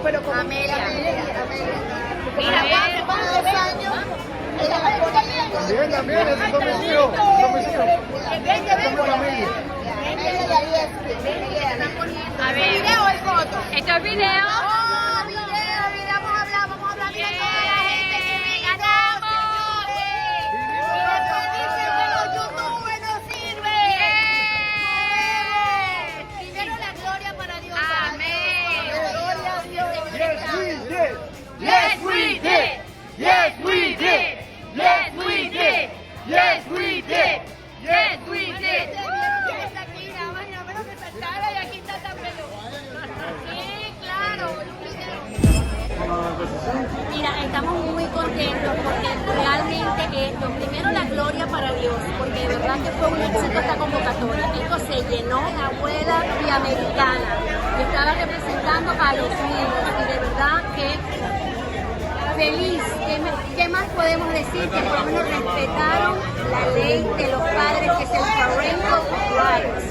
Amelia. Mira, Hace 2 años, ella me pone También, eso son mis hijos. Son mis hijos. Amelia de ahí es. a ver. ¿Video o el foto? Esto es video. ¡Oh, video! Vamos a hablar. Mira toda la gente que me ¡Ganamos! dicen que los youtubers no sirven. Primero la gloria para Dios. Amén. Gloria a Dios. Yes, we did. Yes, we did. Yes, we did. Yes, we did. Yes, we did. Yes, we did. Sí, claro, un video. Mira, estamos muy contentos porque realmente esto, primero la gloria para Dios, porque de verdad que fue un éxito esta convocatoria. Esto se llenó, abuela y americana. Yo estaba representando a los niños y de verdad que feliz. ¿Qué más podemos decir? Que por lo menos respetaron la ley de los padres, que es el parental rights.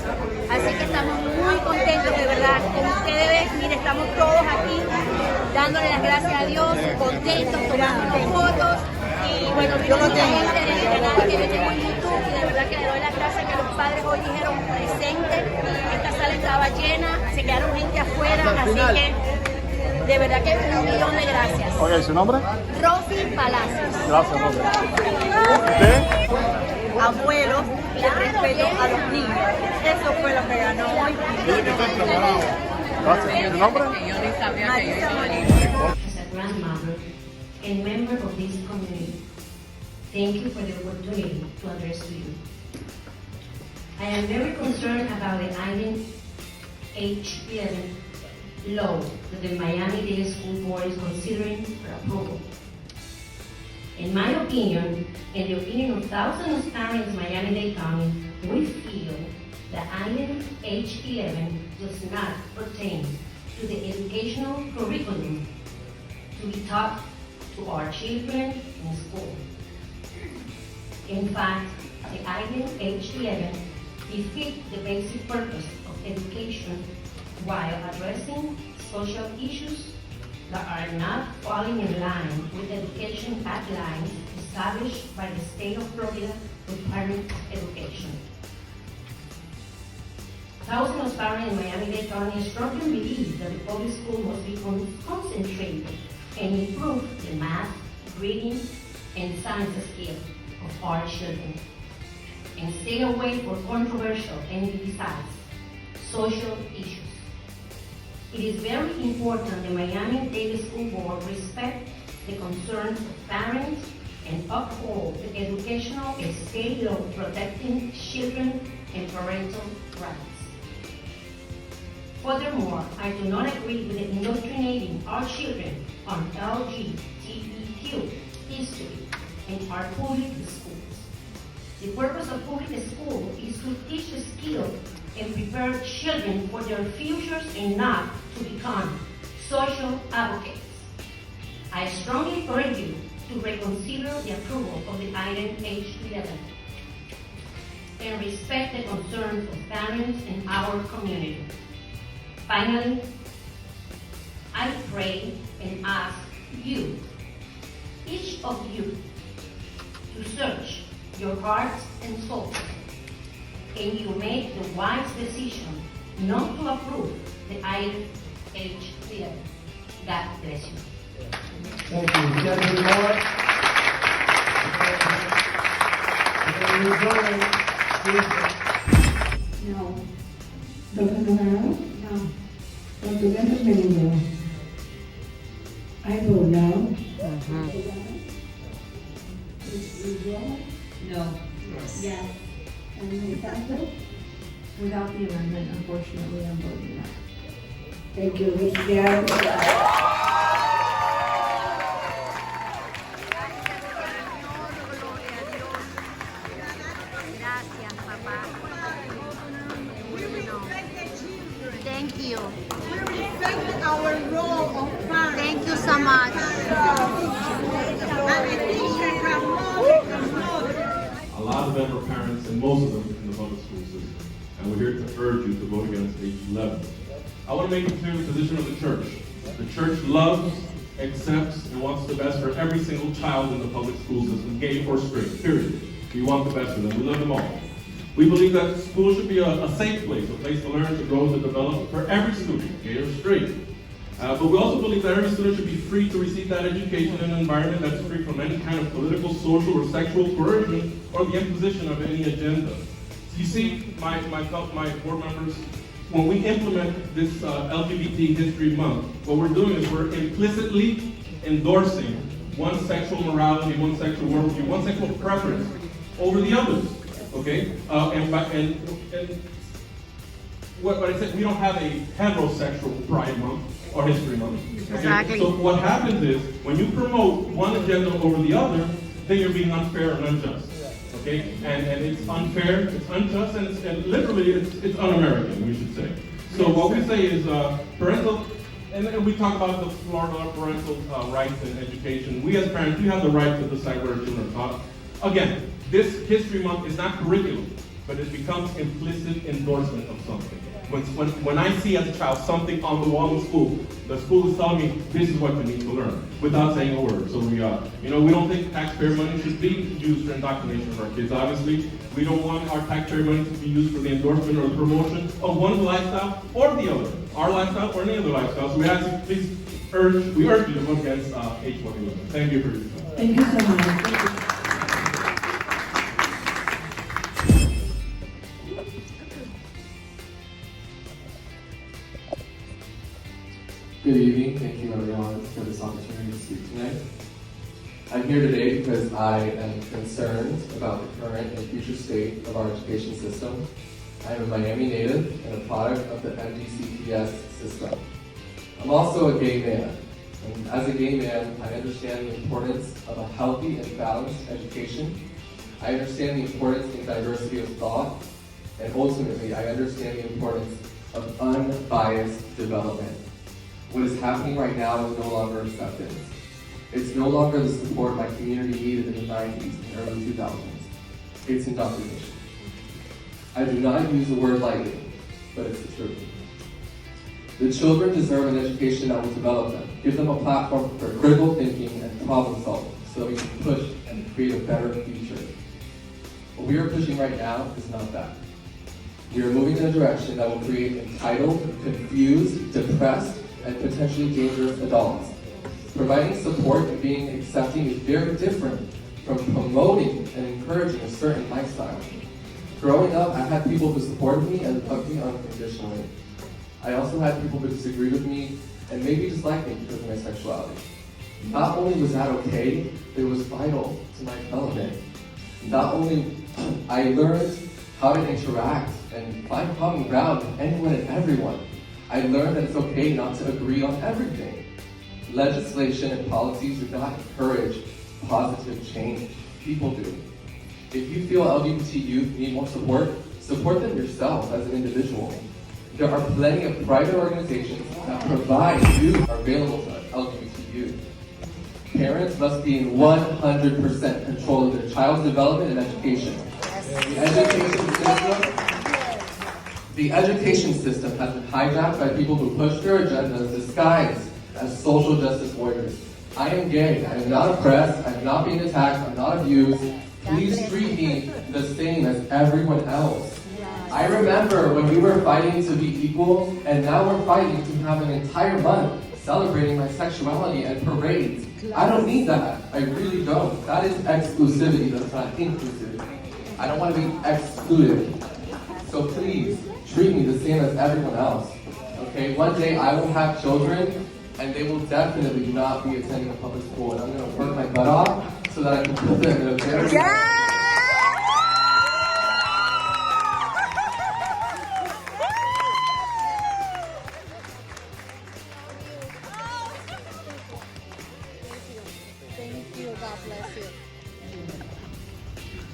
Así que estamos muy contentos, de verdad. Como ustedes ven, mire, estamos todos aquí dándole las gracias a Dios, contentos, tomando fotos. Y bueno, vino mucha gente del canal que yo tengo en YouTube y de verdad que le doy las gracias que los padres hoy dijeron presente. Esta sala estaba llena, se quedaron gente afuera, así que de verdad que 1.000.000 de gracias. Ok, ¿su nombre? Rosy Palacios. Gracias, Rosy. ¿Usted? Abuelos y el respeto a los niños. Eso fue lo que ganó hoy. Gracias. ¿Su nombre? As a grandmother and member of this community, thank you for the opportunity to address you. I am very concerned about the item H-11 law that the Miami-Dade School Board is considering for approval. In my opinion, and the opinion of thousands of parents in Miami-Dade County, we feel that item H-11 does not pertain to the educational curriculum to be taught to our children in school. In fact, the item H-11 defeats the basic purpose of education while addressing social issues that are not falling in line with education guidelines established by the state of Florida Department of Education. Thousands of parents in Miami-Dade County strongly believe that the public school must be concentrated and improve the math, reading, and science skills of our children, and stay away from controversial and besides social issues. It is very important the Miami-Dade School Board respect the concerns of parents and uphold the educational and state law protecting children and parental rights. Furthermore, I do not agree with indoctrinating our children on LGBTQ history in our public schools. The purpose of public school is to teach skills and prepare children for their futures and not to become social advocates. I strongly encourage you to reconsider the approval of the item H-11 and respect the concerns of parents in our community. Finally, I pray and ask you, each of you, to search your hearts and souls, and you make the wise decision not to approve the item H-11. God bless you. Thank you. Stephanie Moore. No. ¿Doctor Morado? No. Doctor Benito? I vote no. No. Yes. And Alexander? Without the amendment, unfortunately, I'm voting no. Thank you, Luis. Gracias, papá. Thank you. We respect our role of parents. Thank you so much. A lot of them are parents, and most of them in the public school system. And we're here to urge you to vote against H-11. I want to make it clear the position of the church. The church loves, accepts, and wants the best for every single child in the public school system, gay or straight, period. We want the best for them. We love them all. We believe that school should be a safe place to learn, to grow, to develop for every student, gay or straight. But we also believe that every student should be free to receive that education in an environment that's free from any kind of political, social, or sexual coercion or the imposition of any agenda. So you see, my board members, when we implement this LGBT History Month, what we're doing is we're implicitly endorsing one sexual morality, one sexual worldview, one sexual preference over the others. Okay? And what I said, we don't have a heterosexual Pride Month or History Month. Okay? Exactly. So what happens is, when you promote one agenda over the other, then you're being unfair and unjust. Okay? And it's unfair, it's unjust, and literally it's un-American, we should say. So what we say is parental, and we talk about the Florida parental rights in education. We as parents, we have the right to decide where our children are taught. Again, this History Month is not curriculum, but it becomes implicit endorsement of something. When I see as a child something on the wall in school, the school is telling me this is what you need to learn without saying a word. So we don't think taxpayer money should be used for indoctrination of our kids. Obviously, we don't want our taxpayer money to be used for the endorsement or the promotion of one lifestyle or the other, our lifestyle or any other lifestyle. So we ask you, please we urge you to vote against H-11. Thank you for your time. Thank you so much. Good evening. Thank you everyone for this opportunity to speak tonight. I'm here today because I am concerned about the current and future state of our education system. I am a Miami native and a product of the MDCPS system. I'm also a gay man. And as a gay man, I understand the importance of a healthy and balanced education. I understand the importance in diversity of thought. And ultimately, I understand the importance of unbiased development. What is happening right now is no longer acceptance. It's no longer the support my community needed in the 90s and early 2000s. It's indoctrination. I do not use the word lightly, but it's the truth. The children deserve an education that will develop them, give them a platform for critical thinking and problem solving so that we can push and create a better future. What we are pushing right now is not that. We are moving in a direction that will create entitled, confused, depressed, and potentially dangerous adults. Providing support and being accepting is very different from promoting and encouraging a certain lifestyle. Growing up, I had people who supported me and loved me unconditionally. I also had people who disagreed with me and maybe disliked me because of my sexuality. Not only was that okay, it was vital to my development. Not only I learned how to interact and find common ground with anyone and everyone, I learned that it's okay not to agree on everything. Legislation and policies do not encourage positive change. People do. If you feel LGBT youth need more support, support them yourself as an individual. There are plenty of private organizations that provide youth are available to LGBT youth. Parents must be in 100% control of their child's development and education. The education system has been hijacked by people who push their agendas disguised as social justice warriors. I am gay. I am not oppressed. I am not being attacked. I'm not abused. Please treat me the same as everyone else. I remember when we were fighting to be equal, and now we're fighting to have an entire month celebrating my sexuality and parades. I don't need that. I really don't. That is exclusivity. That's not inclusivity. I don't want to be excluded. So please, treat me the same as everyone else. Okay? One day I will have children, and they will definitely not be attending a public school, and I'm going to work my butt off so that I can put them in a very... Thank you. God bless you.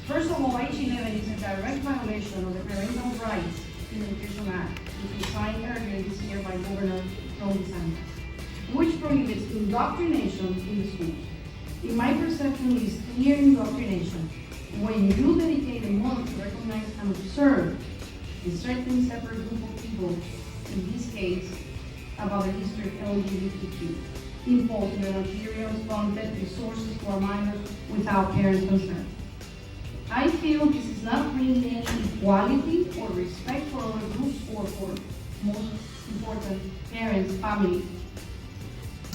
First of all, H-11 is a direct violation of the Parental Rights in Education Act, which was signed earlier this year by Governor Ron DeSantis, which prohibits indoctrination in the schools. In my perception, it is clear indoctrination when you dedicate a month to recognize and observe a certain separate group of people, in this case, about the history of LGBTQ, imposing an material-funded resources for minors without parents' consent. I feel this is not bringing in equality or respect for other groups or for most important parents, families,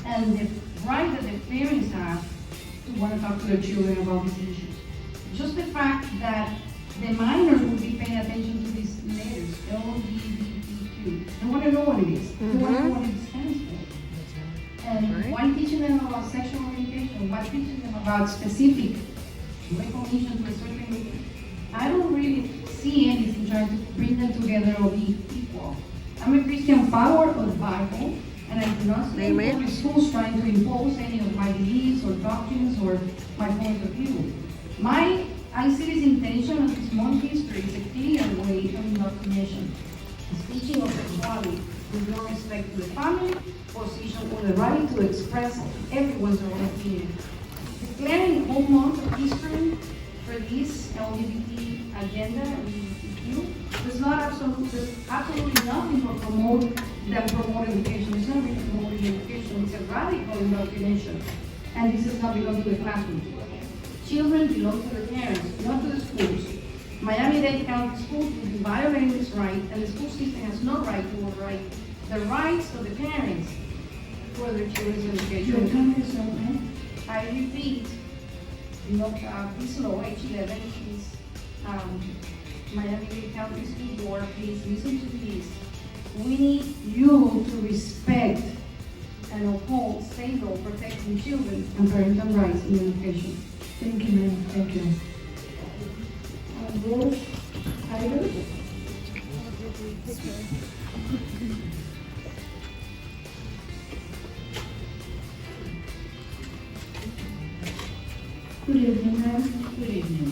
and the right that the parents have to want to talk to their children about these issues. Just the fact that the minors will be paying attention to these letters, LGBTQ. They want to know what it is. They want to know what it stands for. And why teaching them about sexual orientation? Why teaching them about specific recognition to a certain group? I don't really see anything trying to bring them together or be equal. I'm a Christian follower of the Bible, and I do not see any schools trying to impose any of my beliefs or doctrines or my point of view. I see this intention of this month history is a clear way of indoctrination. It's teaching of sexuality with no respect to the family, position, or the right to express everyone's own opinion. Declaring whole month of history for this LGBT agenda, LGBTQ, there's absolutely nothing to promote education. It's not really promoting education, it's a radical indoctrination. And this is not belong to the classroom. Children belong to the parents, not to the schools. Miami-Dade County Schools will be violating this right, and the school system has no right to override the rights of the parents for their children's education. Your time is over. I repeat, this law, H-11, is Miami-Dade County School Board, please listen to this. We need you to respect and uphold state law protecting children and parental rights in education. Thank you, ma'am. Thank you. Rose Hyder. Good evening, ma'am. Good evening.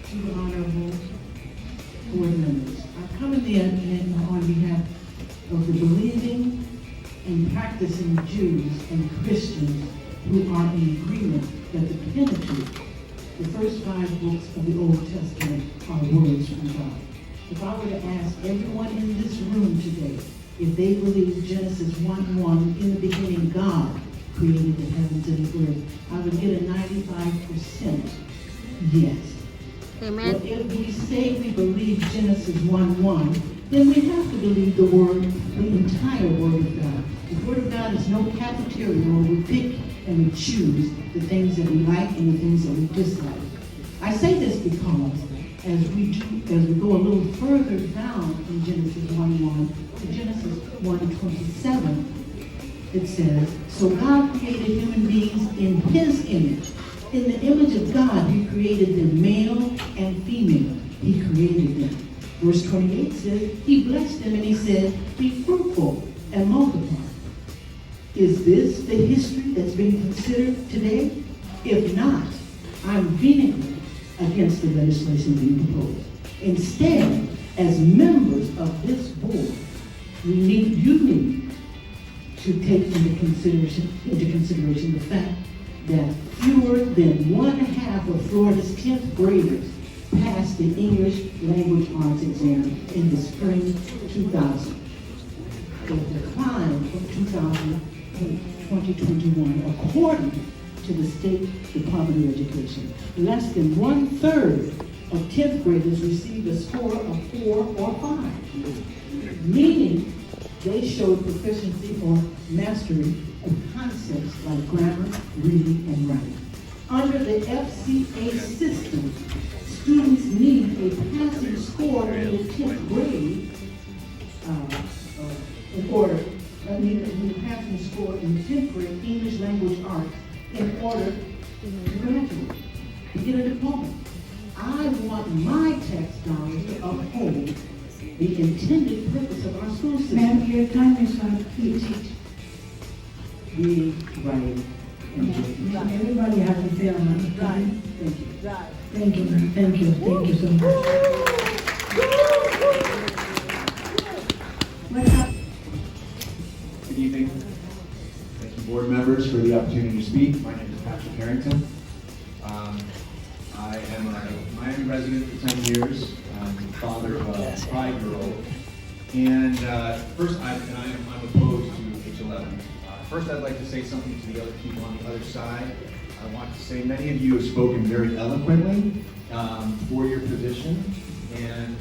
To the honorable board members. I come in on behalf of the believing and practicing Jews and Christians who are in agreement that the Pentateuch, the first 5 books of the Old Testament, are words from God. If I were to ask everyone in this room today if they believe Genesis 1:1, in the beginning God created the heavens and the earth, I would get a 95% yes. Amen. But if we say we believe Genesis 1:1, then we have to believe the entire Word of God. The Word of God is no cafeteria where we pick and we choose the things that we like and the things that we dislike. I say this because as we go a little further down in Genesis 1:1 to Genesis 1:27, it says, so God created human beings in His image. In the image of God, He created them male and female. He created them. Verse 28 says, He blessed them and He said, be fruitful and multiply. Is this the history that's being considered today? If not, I'm vehemently against the legislation being proposed. Instead, as members of this board, you need to take into consideration the fact that fewer than 1/2 of Florida's 10th graders passed the English language arts exam in the spring 2000. A decline from 2021, according to the State Department of Education. Less than 1/3 of 10th graders received a score of 4 or 5, meaning they showed proficiency or mastery of concepts like grammar, reading, and writing. Under the FCA system, students need a passing score in the 10th grade need a passing score in the 10th grade English language arts in order to graduate, to get a diploma. I want my tax dollars to uphold the intended purpose of our school system. Ma'am, your time is up. We teach, read, write, and write. Everybody has a fair amount of time. Thank you. Thank you, ma'am. Thank you. Thank you so much. Good evening. Thank you, board members, for the opportunity to speak. My name is Patrick Harrington. I am a Miami resident for 10 years. I'm the father of a 5-year-old. And first, I'm opposed to H-11. First, I'd like to say something to the other people on the other side. I want to say many of you have spoken very eloquently for your position, and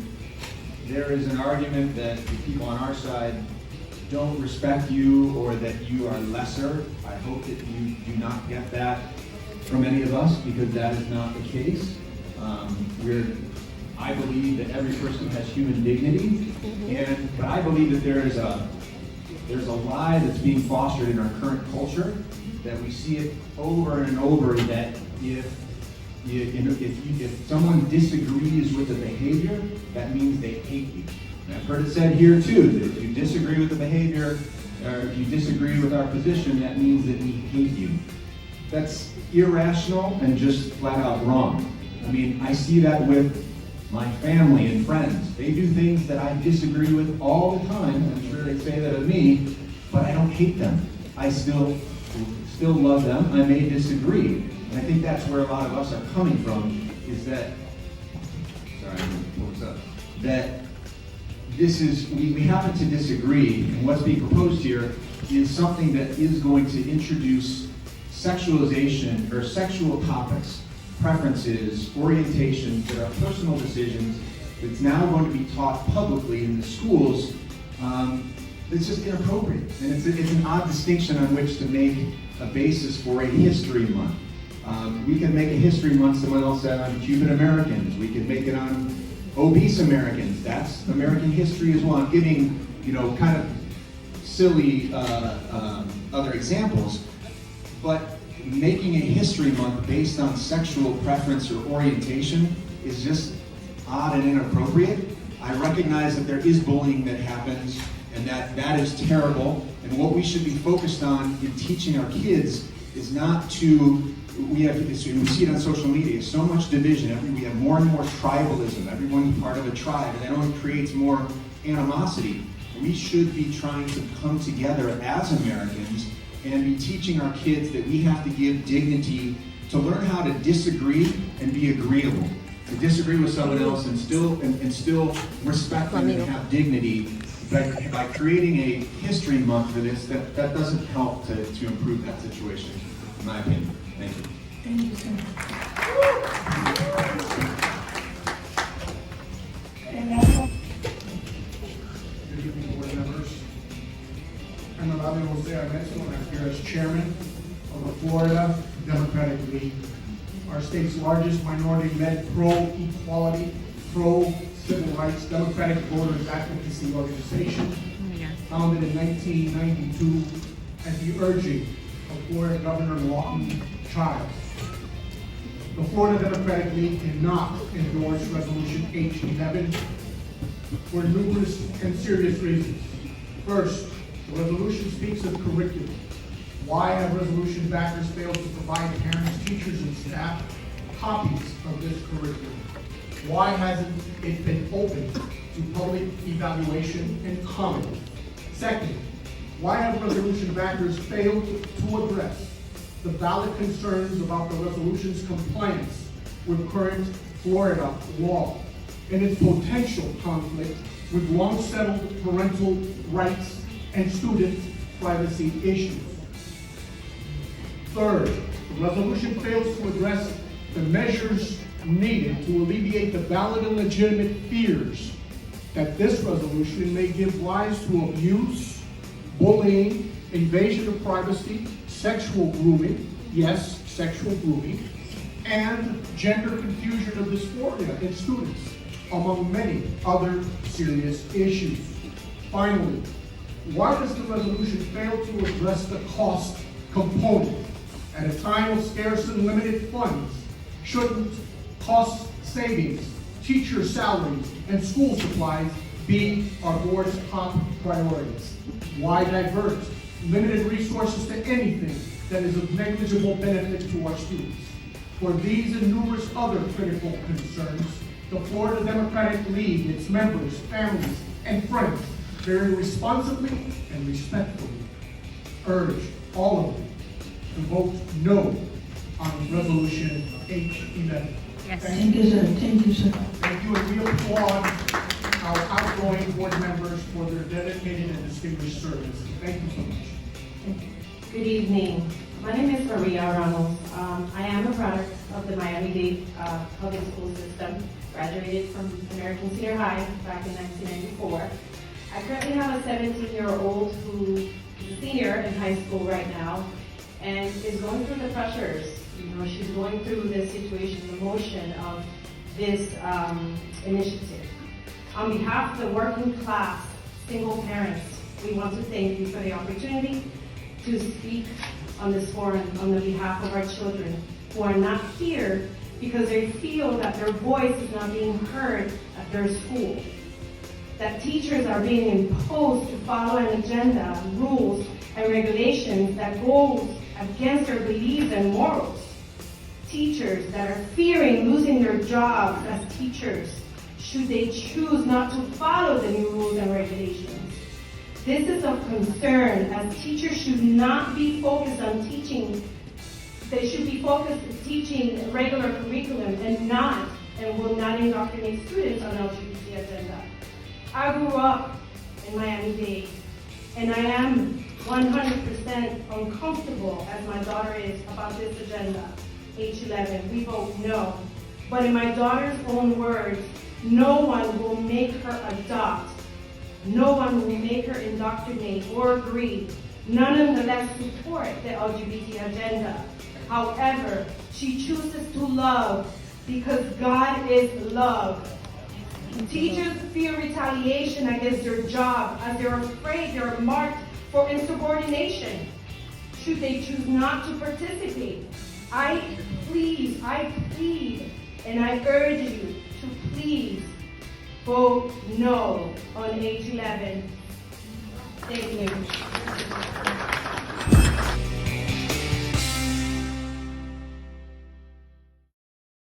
there is an argument that the people on our side don't respect you or that you are lesser. I hope that you do not get that from any of us, because that is not the case. I believe that every person has human dignity, but I believe that there's a lie that's being fostered in our current culture, that we see it over and over, that if someone disagrees with the behavior, that means they hate you. And I've heard it said here too, that if you disagree with the behavior, or if you disagree with our position, that means that we hate you. That's irrational and just flat out wrong. I mean, I see that with my family and friends. They do things that I disagree with all the time. I'm sure they say that of me, but I don't hate them. I still love them. I may disagree. And I think that's where a lot of us are coming from, is that, that this is, we happen to disagree, and what's being proposed here is something that is going to introduce sexualization or sexual topics, preferences, orientations that are personal decisions that's now going to be taught publicly in the schools. It's just inappropriate. And it's an odd distinction on which to make a basis for a history month. We can make a history month, someone else said, on Cuban Americans. We can make it on obese Americans. That's American history as well. I'm giving, kind of silly other examples, but making a history month based on sexual preference or orientation is just odd and inappropriate. I recognize that there is bullying that happens, and that is terrible. And what we should be focused on in teaching our kids is not to, we see it on social media, so much division. We have more and more tribalism. Everyone's part of a tribe, and that only creates more animosity. We should be trying to come together as Americans and be teaching our kids that we have to give dignity, to learn how to disagree and be agreeable, to disagree with someone else and still respect them and have dignity. But by creating a history month for this, that doesn't help to improve that situation, in my opinion. Thank you. Thank you, sir. Good evening, board members. I'm Rabbi Jose Armesto, and I'm here as chairman of the Florida Democratic League, our state's largest minority-led pro-equality, pro-civil rights, democratic voters advocacy organization, founded in 1992 at the urging of Florida Governor Lawton Child. The Florida Democratic League did not endorse Resolution H-11 for numerous and serious reasons. First, the resolution speaks of curriculum. Why have resolution backers failed to provide parents, teachers, and staff copies of this curriculum? Why hasn't it been open to public evaluation and comment? Second, why have resolution backers failed to address the valid concerns about the resolution's compliance with current Florida law and its potential conflict with long-settled parental rights and student privacy issues? Third, the resolution fails to address the measures needed to alleviate the valid and legitimate fears that this resolution may give rise to abuse, bullying, invasion of privacy, sexual grooming, yes, sexual grooming, and gender confusion of dysphoria in students, among many other serious issues. Finally, why does the resolution fail to address the cost component? At a time of scarce and limited funds, shouldn't cost savings, teacher salaries, and school supplies be our board's top priorities? Why divert limited resources to anything that is of negligible benefit to our students? For these and numerous other critical concerns, the Florida Democratic League, its members, families, and friends, very responsibly and respectfully urge all of you to vote no on Resolution H-11. Thank you, sir. Thank you, sir. Thank you, and we applaud our outgoing board members for their dedicated and distinguished service. Thank you so much. Good evening. My name is Maria Ramos. I am a product of the Miami-Dade public school system. Graduated from American Senior High back in 1994. I currently have a 17-year-old who is a senior in high school right now and is going through the pressures. You know, she's going through this situation, the motion of this initiative. On behalf of the working class, single parents, we want to thank you for the opportunity to speak on this forum on the behalf of our children who are not here because they feel that their voice is not being heard at their school. That teachers are being imposed to follow an agenda, rules, and regulations that goes against their beliefs and morals. Teachers that are fearing losing their jobs as teachers should they choose not to follow the new rules and regulations. This is of concern as teachers should not be focused on teaching. They should be focused on teaching regular curriculum and will not indoctrinate students on LGBT agenda. I grew up in Miami-Dade, and I am 100% uncomfortable, as my daughter is, about this agenda, H-11. We vote no. But in my daughter's own words, no one will make her adopt. No one will make her indoctrinate or agree. Nonetheless support the LGBT agenda. However, she chooses to love because God is love. Teachers fear retaliation against their job as they're afraid they're marked for insubordination. Should they choose not to participate, I plead, and I urge you to please vote no on H-11. Thank you.